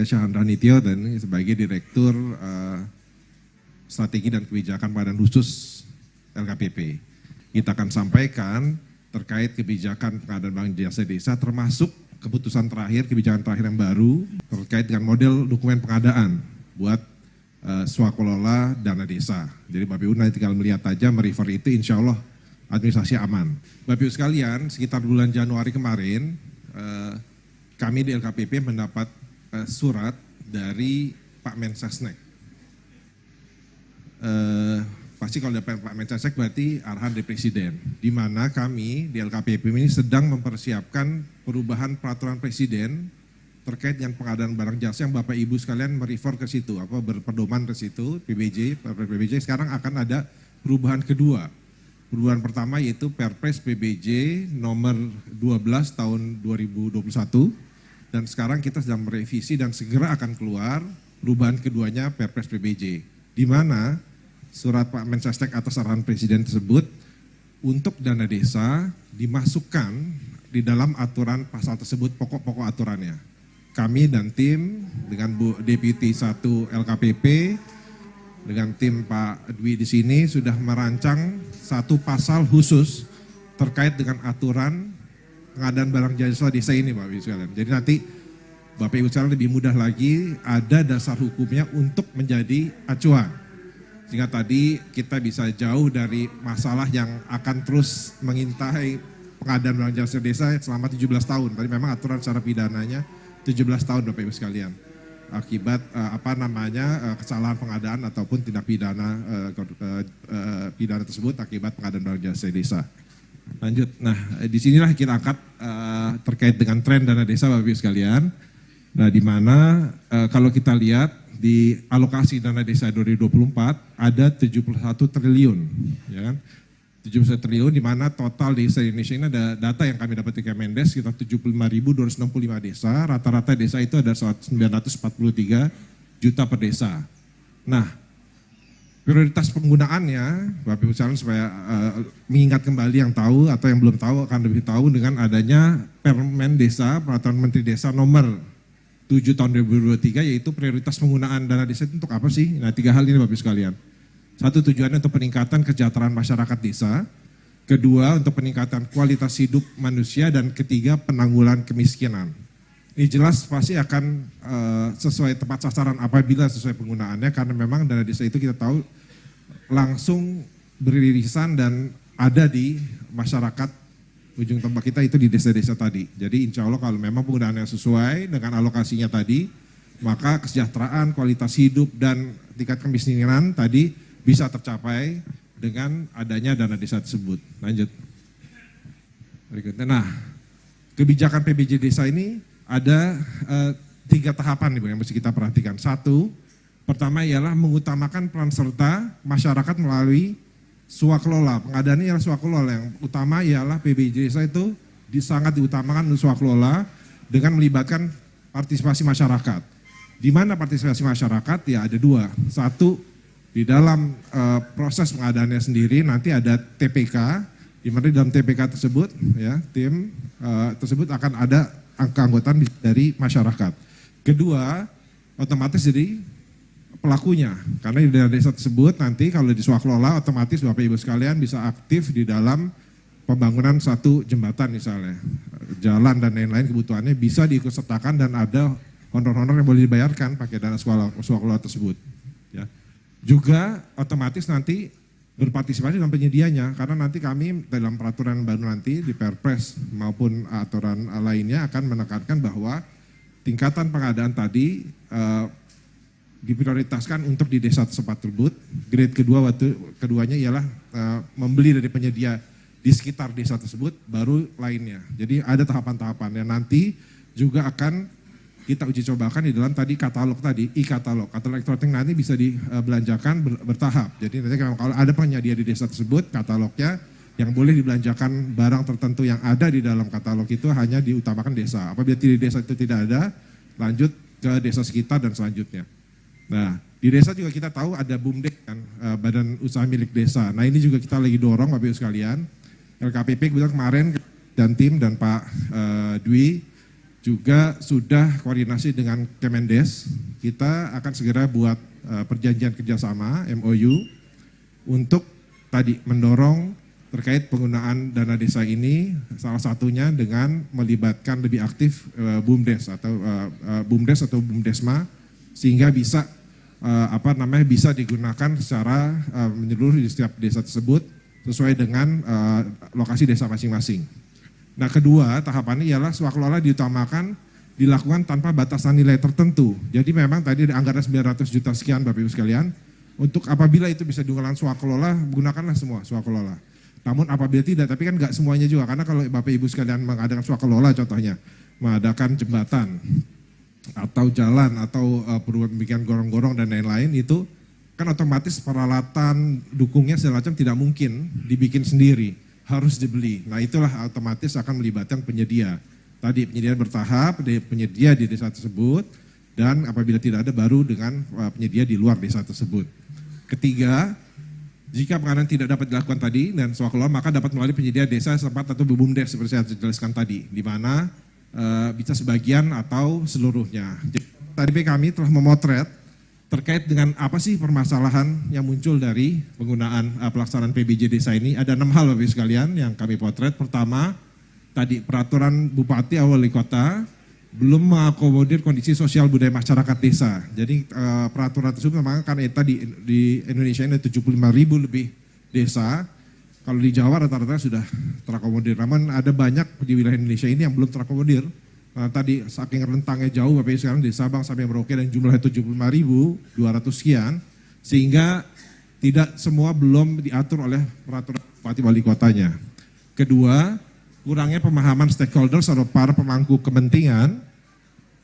Saya Syahandra Nityo dan sebagai Direktur Strategi dan Kebijakan Pengadaan Khusus LKPP. Kita akan sampaikan terkait kebijakan pengadaan bank jasa desa termasuk keputusan terakhir, kebijakan terakhir yang baru terkait dengan model dokumen pengadaan buat swakelola dana desa. Jadi Bapak Ibu nanti tinggal melihat aja, merefer itu insya Allah administrasi aman. Bapak Ibu sekalian, sekitar bulan Januari kemarin kami di LKPP mendapat surat dari Pak Mensesnek. Pasti kalau dapat Pak Mensesnek berarti arahan dari Presiden. Di mana kami di LKPP ini sedang mempersiapkan perubahan peraturan Presiden terkait dengan pengadaan barang jasa yang Bapak Ibu sekalian merefer ke situ, berpedoman ke situ, PBJ sekarang akan ada perubahan kedua. Perubahan pertama yaitu Perpres PBJ nomor 12 tahun 2021. Dan sekarang kita sedang merevisi dan segera akan keluar perubahan keduanya Perpres PBJ. Di mana surat Pak Mensesnek atas arahan Presiden tersebut untuk dana desa dimasukkan di dalam aturan pasal tersebut, pokok-pokok aturannya. Kami dan tim dengan Bu Deputi 1 LKPP dengan tim Pak Dwi di sini sudah merancang satu pasal khusus terkait dengan aturan pengadaan barang jasa desa ini Bapak Ibu sekalian. Jadi nanti Bapak Ibu sekalian lebih mudah lagi ada dasar hukumnya untuk menjadi acuan. Sehingga tadi kita bisa jauh dari masalah yang akan terus mengintai pengadaan barang jasa desa selama 17 tahun. Tadi memang aturan secara pidananya 17 tahun Bapak Ibu sekalian. Akibat kesalahan pengadaan ataupun tindak pidana pidana tersebut akibat pengadaan barang jasa desa. Lanjut, nah disinilah kita angkat terkait dengan tren dana desa Bapak Ibu sekalian. Nah di mana kalau kita lihat di alokasi dana desa 2024 ada 71 triliun, ya kan? 71 triliun di mana total desa di Indonesia ini ada data yang kami dapat di Kemendes sekitar 75.265 desa, rata-rata desa itu ada 943 juta per desa. Nah, prioritas penggunaannya, Bapak Ibu sekalian supaya mengingat kembali yang tahu atau yang belum tahu akan lebih tahu dengan adanya Permen Desa, Peraturan Menteri Desa nomor 7 tahun 2023 yaitu prioritas penggunaan dana desa itu untuk apa sih? Nah 3 hal ini Bapak Ibu sekalian. Satu tujuannya untuk peningkatan kesejahteraan masyarakat desa, kedua untuk peningkatan kualitas hidup manusia, dan ketiga penanggulangan kemiskinan. Ini jelas pasti akan sesuai tepat sasaran apabila sesuai penggunaannya karena memang dana desa itu kita tahu langsung beririsan dan ada di masyarakat ujung tombak kita itu di desa-desa tadi. Jadi insya Allah kalau memang penggunaannya sesuai dengan alokasinya tadi, maka kesejahteraan, kualitas hidup, dan tingkat kemiskinan tadi bisa tercapai dengan adanya dana desa tersebut. Lanjut. Berikutnya, nah kebijakan PBJ desa ini ada 3 tahapan nih yang mesti kita perhatikan. Satu, pertama ialah mengutamakan peran serta masyarakat melalui swakelola. Pengadaannya ialah swakelola, yang utama ialah PBJ desa itu sangat diutamakan untuk swakelola dengan melibatkan partisipasi masyarakat. Di mana partisipasi masyarakat? Ya ada 2. Satu, di dalam proses pengadaannya sendiri nanti ada TPK, di mana di dalam TPK tersebut ya tim tersebut akan ada keanggotaan dari masyarakat. Kedua, otomatis jadi pelakunya, karena di daerah desa tersebut nanti kalau di swakelola otomatis Bapak Ibu sekalian bisa aktif di dalam pembangunan satu jembatan misalnya, jalan dan lain-lain kebutuhannya bisa diikutsertakan dan ada honor-honor yang boleh dibayarkan pakai dana swakelola tersebut. Ya. Juga otomatis nanti berpartisipasi dalam penyedianya karena nanti kami dalam peraturan baru nanti di Perpres maupun aturan lainnya akan menekankan bahwa tingkatan pengadaan tadi diprioritaskan untuk di desa tersebut. Grade keduanya ialah membeli dari penyedia di sekitar desa tersebut baru lainnya. Jadi ada tahapan-tahapan yang nanti juga akan kita uji cobakan di dalam tadi katalog tadi, e-katalog. Katalog elektronik nanti bisa dibelanjakan bertahap. Jadi nanti kalau ada penyedia di desa tersebut, katalognya yang boleh dibelanjakan barang tertentu yang ada di dalam katalog itu hanya diutamakan desa. Apabila di desa itu tidak ada, lanjut ke desa sekitar dan selanjutnya. Nah, di desa juga kita tahu ada BUMDes kan, Badan Usaha Milik Desa. Nah ini juga kita lagi dorong Bapak Ibu sekalian. LKPP kebetulan kemarin dan tim dan Pak Dwi juga sudah koordinasi dengan Kemendes. Kita akan segera buat perjanjian kerjasama MOU untuk tadi mendorong terkait penggunaan dana desa ini, salah satunya dengan melibatkan lebih aktif BUMDes atau BUMDesma, sehingga bisa bisa digunakan secara menyeluruh di setiap desa tersebut sesuai dengan lokasi desa masing-masing. Nah, kedua tahapannya ialah swakelola diutamakan dilakukan tanpa batasan nilai tertentu. Jadi memang tadi ada anggaran 900 juta sekian Bapak Ibu sekalian. Untuk apabila itu bisa digunakan swakelola, gunakanlah semua swakelola. Namun apabila tidak, tapi kan nggak semuanya juga. Karena kalau Bapak Ibu sekalian mengadakan swakelola contohnya, mengadakan jembatan atau jalan atau perbaikan gorong-gorong dan lain-lain, itu kan otomatis peralatan dukungnya segala macam tidak mungkin dibikin sendiri, harus dibeli. Nah, itulah otomatis akan melibatkan penyedia. Tadi penyediaan bertahap, penyedia di desa tersebut, dan apabila tidak ada baru dengan penyedia di luar desa tersebut. Ketiga, jika pengadaan tidak dapat dilakukan tadi dan swakelola, maka dapat melalui penyedia desa setempat atau BUMDes seperti saya jelaskan tadi, di mana bisa sebagian atau seluruhnya. Jadi, tadi kami telah memotret terkait dengan apa sih permasalahan yang muncul dari penggunaan pelaksanaan PBJ desa ini. Ada 6 hal Bapak Ibu sekalian yang kami potret. Pertama, tadi peraturan Bupati atau Wali Kota belum mengakomodir kondisi sosial budaya masyarakat desa. Jadi peraturan tersebut memang karena tadi di Indonesia ini ada 75.000 lebih desa. Kalau di Jawa rata-rata sudah terakomodir. Namun ada banyak di wilayah Indonesia ini yang belum terakomodir. Tadi saking rentangnya jauh Bapak Ibu sekarang di Sabang sampai Merauke dan jumlahnya 75.200 sekian, sehingga tidak semua belum diatur oleh peraturan Bupati Wali Kotanya. Kedua, kurangnya pemahaman stakeholders atau para pemangku kepentingan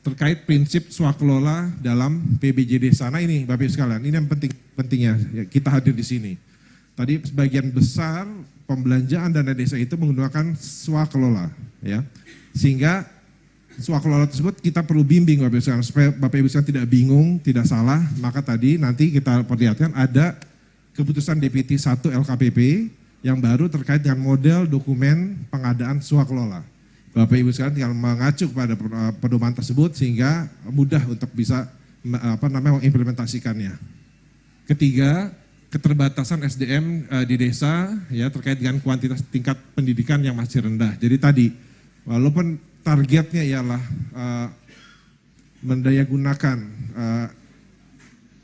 terkait prinsip swakelola dalam PBJ desa. Nah ini Bapak Ibu sekalian, ini yang pentingnya kita hadir di sini. Tadi sebagian besar pembelanjaan dana desa itu menggunakan swakelola, ya, sehingga swakelola tersebut kita perlu bimbing Bapak Ibu sekalian, supaya Bapak Ibu sekalian tidak bingung, tidak salah. Maka tadi nanti kita perlihatkan ada keputusan Deputi 1 LKPP yang baru terkait dengan model dokumen pengadaan swakelola. Bapak Ibu sekalian tinggal mengacu pada pedoman tersebut sehingga mudah untuk bisa mengimplementasikannya. Ketiga, keterbatasan SDM di desa ya terkait dengan kuantitas tingkat pendidikan yang masih rendah. Jadi tadi walaupun targetnya ialah mendayagunakan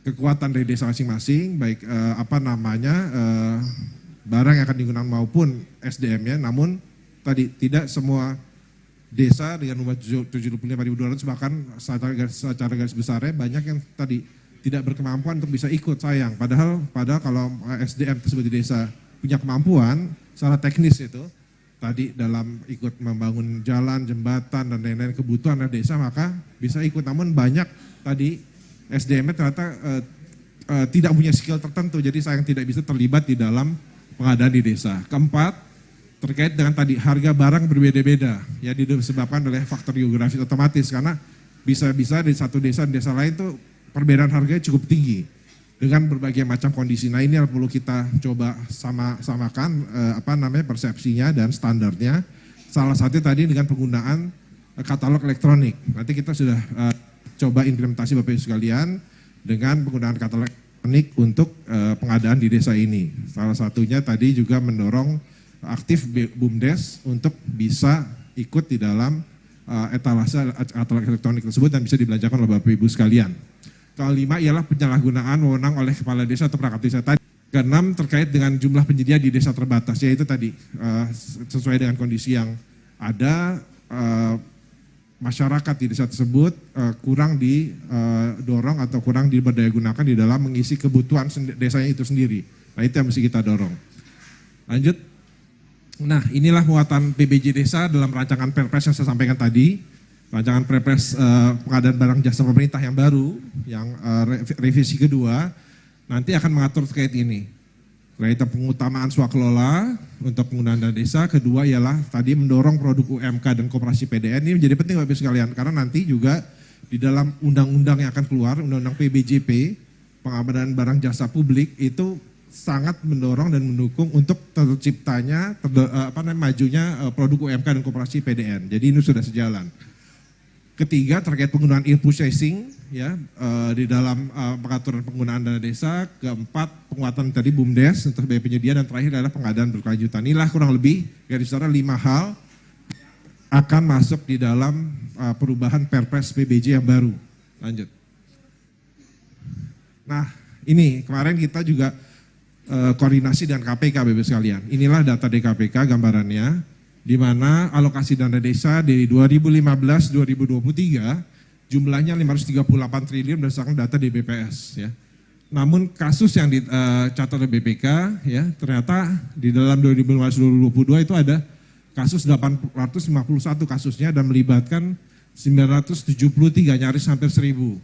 kekuatan dari desa masing-masing, baik barang yang akan digunakan maupun SDM-nya, namun tadi tidak semua desa dengan jumlah 75.200 bahkan secara garis besarnya banyak yang tadi tidak berkemampuan untuk bisa ikut, sayang. Padahal kalau SDM tersebut di desa punya kemampuan secara teknis itu, tadi dalam ikut membangun jalan, jembatan, dan lain-lain kebutuhan dari desa, maka bisa ikut. Namun banyak tadi SDM-nya ternyata tidak punya skill tertentu, jadi sayang tidak bisa terlibat di dalam pengadaan di desa. Keempat, terkait dengan tadi harga barang berbeda-beda, ya disebabkan oleh faktor geografis otomatis, karena bisa-bisa di satu desa dan desa lain tuh perbedaan harganya cukup tinggi dengan berbagai macam kondisi. Nah ini yang perlu kita coba samakan persepsinya dan standarnya. Salah satu tadi dengan penggunaan katalog elektronik. Nanti kita sudah coba implementasi Bapak Ibu sekalian dengan penggunaan katalog elektronik untuk pengadaan di desa ini. Salah satunya tadi juga mendorong aktif BUMDes untuk bisa ikut di dalam etalase katalog elektronik tersebut dan bisa dibelanjakan oleh Bapak Ibu sekalian. Kelima ialah penyalahgunaan wewenang oleh kepala desa atau perangkat desa tadi. Keenam terkait dengan jumlah penyedia di desa terbatas, yaitu tadi sesuai dengan kondisi yang ada, masyarakat di desa tersebut kurang didorong atau kurang diberdayagunakan di dalam mengisi kebutuhan desanya itu sendiri. Nah itu yang mesti kita dorong. Lanjut. Nah inilah muatan PBJ desa dalam rancangan Perpres yang saya sampaikan tadi. Rancangan Perpres pengadaan barang jasa pemerintah yang baru, yang revisi kedua, nanti akan mengatur terkait ini. Terkait pengutamaan swakelola untuk penggunaan dana desa. Kedua ialah tadi mendorong produk UMK dan koperasi PDN. Ini menjadi penting Bapak Ibu sekalian, karena nanti juga di dalam undang-undang yang akan keluar, undang-undang PBJP, pengadaan barang jasa publik, itu sangat mendorong dan mendukung untuk terciptanya, majunya produk UMK dan koperasi PDN. Jadi ini sudah sejalan. Ketiga terkait penggunaan e-purchasing ya di dalam pengaturan penggunaan dana desa. Keempat penguatan tadi BUMDes untuk biaya penyedia, dan terakhir adalah pengadaan berkelanjutan. Inilah kurang lebih garis besar 5 hal akan masuk di dalam perubahan Perpres PBJ yang baru. Lanjut. Nah, ini kemarin kita juga koordinasi dengan KPK, Bapak sekalian. Inilah data DKPK gambarannya, di mana alokasi dana desa dari 2015-2023 jumlahnya 538 triliun berdasarkan data di BPS ya. Namun kasus yang dicatat oleh BPK ya, ternyata di dalam 2015-2022 itu ada kasus 851 kasusnya dan melibatkan 973, nyaris hampir 1000.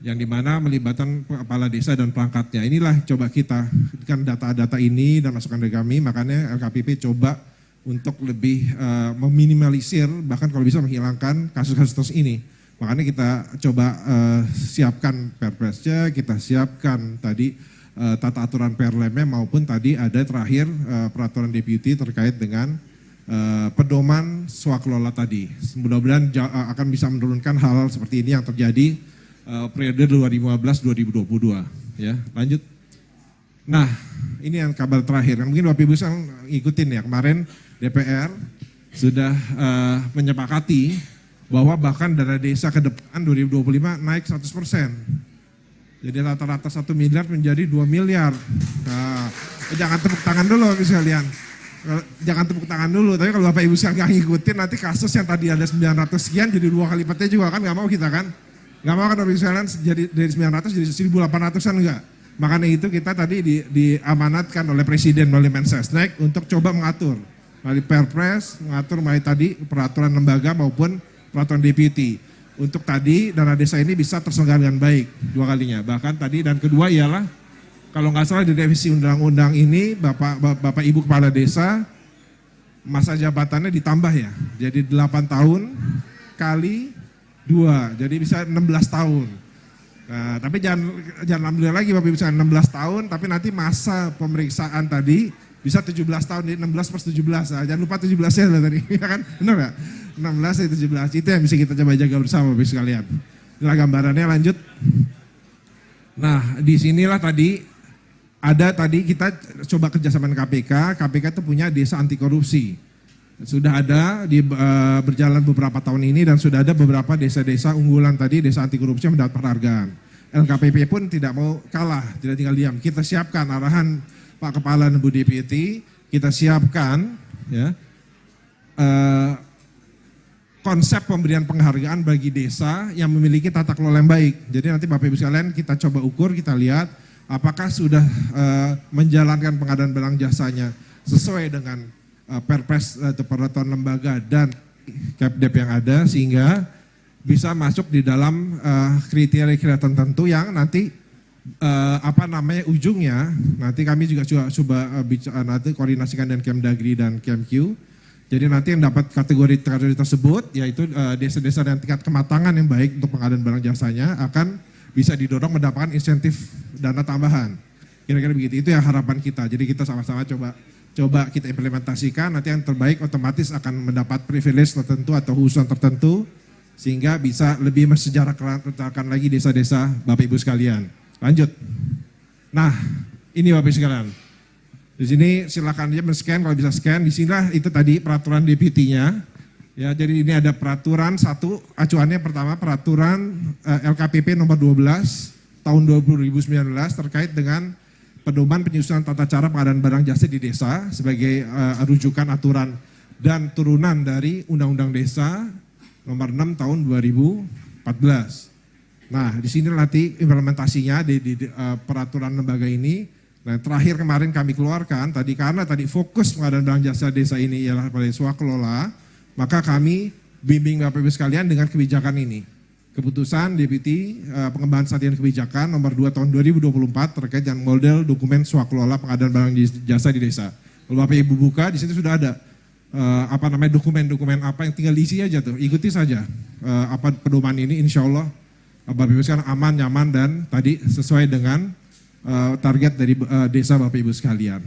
Yang dimana melibatkan kepala desa dan perangkatnya. Inilah coba kita, kan data-data ini dan masukan dari kami, makanya LKPP coba untuk lebih meminimalisir, bahkan kalau bisa menghilangkan kasus-kasus ini. Makanya kita coba siapkan perpresnya, kita siapkan tadi tata aturan perlemnya, maupun tadi ada terakhir peraturan deputi terkait dengan pedoman swakelola tadi. Mudah-mudahan akan bisa menurunkan hal seperti ini yang terjadi periode 2015-2022 ya. Lanjut. Nah, ini yang kabar terakhir. Mungkin Bapak Ibu bisa ngikutin ya, kemarin DPR sudah menyepakati bahwa bahkan dana desa ke depan 2025 naik 100%. Jadi rata-rata 1 miliar menjadi 2 miliar. Nah, jangan tepuk tangan dulu Bapak sekalian. Jangan tepuk tangan dulu, tapi kalau Bapak Ibu sekalian nggak ngikutin, nanti kasus yang tadi ada 900 sekian jadi 2 kali lipatnya juga kan, nggak mau kita kan? Nggak mau kan Bapak Ibu sekalian, jadi dari 900 jadi 1.800-an enggak. Makanya itu kita tadi diamanatkan oleh Presiden melalui Mensesnek untuk coba mengatur melalui Perpres, mengatur melalui tadi peraturan lembaga maupun peraturan deputi. Untuk tadi dana desa ini bisa terselenggara dengan baik 2 kalinya. Bahkan tadi, dan kedua ialah kalau nggak salah di revisi undang-undang ini Bapak Ibu Kepala Desa masa jabatannya ditambah ya. Jadi 8 tahun kali 2, jadi bisa 16 tahun. Nah, tapi jangan alhamdulillah lagi Bapak Ibu sekalian 16 tahun, tapi nanti masa pemeriksaan tadi bisa 17 tahun, jadi 16 plus 17. Nah, jangan lupa 17-nya lah tadi, ya kan? Benar nggak? 16 dan 17, itu yang bisa kita coba jaga bersama Bapak Ibu sekalian. Inilah gambarannya, lanjut. Nah, di sinilah tadi ada kita coba kerjasama dengan KPK. KPK itu punya desa anti korupsi. Sudah ada berjalan beberapa tahun ini, dan sudah ada beberapa desa-desa unggulan tadi, desa anti korupsi yang mendapat penghargaan. LKPP pun tidak mau kalah, tidak tinggal diam. Kita siapkan arahan Pak Kepala dan Bu Deputi, kita siapkan ya, konsep pemberian penghargaan bagi desa yang memiliki tata kelola yang baik. Jadi nanti Bapak Ibu sekalian kita coba ukur, kita lihat apakah sudah menjalankan pengadaan barang jasanya sesuai dengan Perpres atau peraturan lembaga dan Kepdep yang ada, sehingga bisa masuk di dalam kriteria-kriteria tertentu yang nanti ujungnya nanti kami juga coba nanti koordinasikan dengan Kemdagri dan Kemq. Jadi nanti yang dapat kategori tersebut yaitu desa-desa dengan tingkat kematangan yang baik untuk pengadaan barang jasanya akan bisa didorong mendapatkan insentif dana tambahan. Kira-kira begitu, itu yang harapan kita. Jadi kita sama-sama coba kita implementasikan, nanti yang terbaik otomatis akan mendapat privilege tertentu atau khususan tertentu, sehingga bisa lebih mensejarahkan lagi desa-desa Bapak Ibu sekalian. Lanjut. Nah, ini Bapak Ibu sekalian. Di sini silakan aja men-scan, kalau bisa scan. Di sinilah itu tadi peraturan deputinya. Ya, jadi ini ada peraturan satu, acuannya pertama peraturan LKPP nomor 12 tahun 2019 terkait dengan pedoman penyusunan tata cara pengadaan barang jasa di desa sebagai rujukan aturan dan turunan dari Undang-Undang Desa nomor 6 tahun 2014. Nah, di sini nanti implementasinya di peraturan lembaga ini. Nah, terakhir kemarin kami keluarkan tadi, karena tadi fokus pengadaan barang jasa desa ini ialah pada swakelola, maka kami bimbing Bapak Ibu sekalian dengan kebijakan ini. Keputusan Deputi Pengembangan Strategi Kebijakan nomor 2 tahun 2024 terkait dengan model dokumen swakelola pengadaan barang jasa di desa. Kalau Bapak Ibu buka, di situ sudah ada dokumen-dokumen apa yang tinggal diisi aja tuh, ikuti saja pedoman ini, insya Allah Bapak Ibu sekarang aman, nyaman, dan tadi sesuai dengan target dari desa Bapak Ibu sekalian.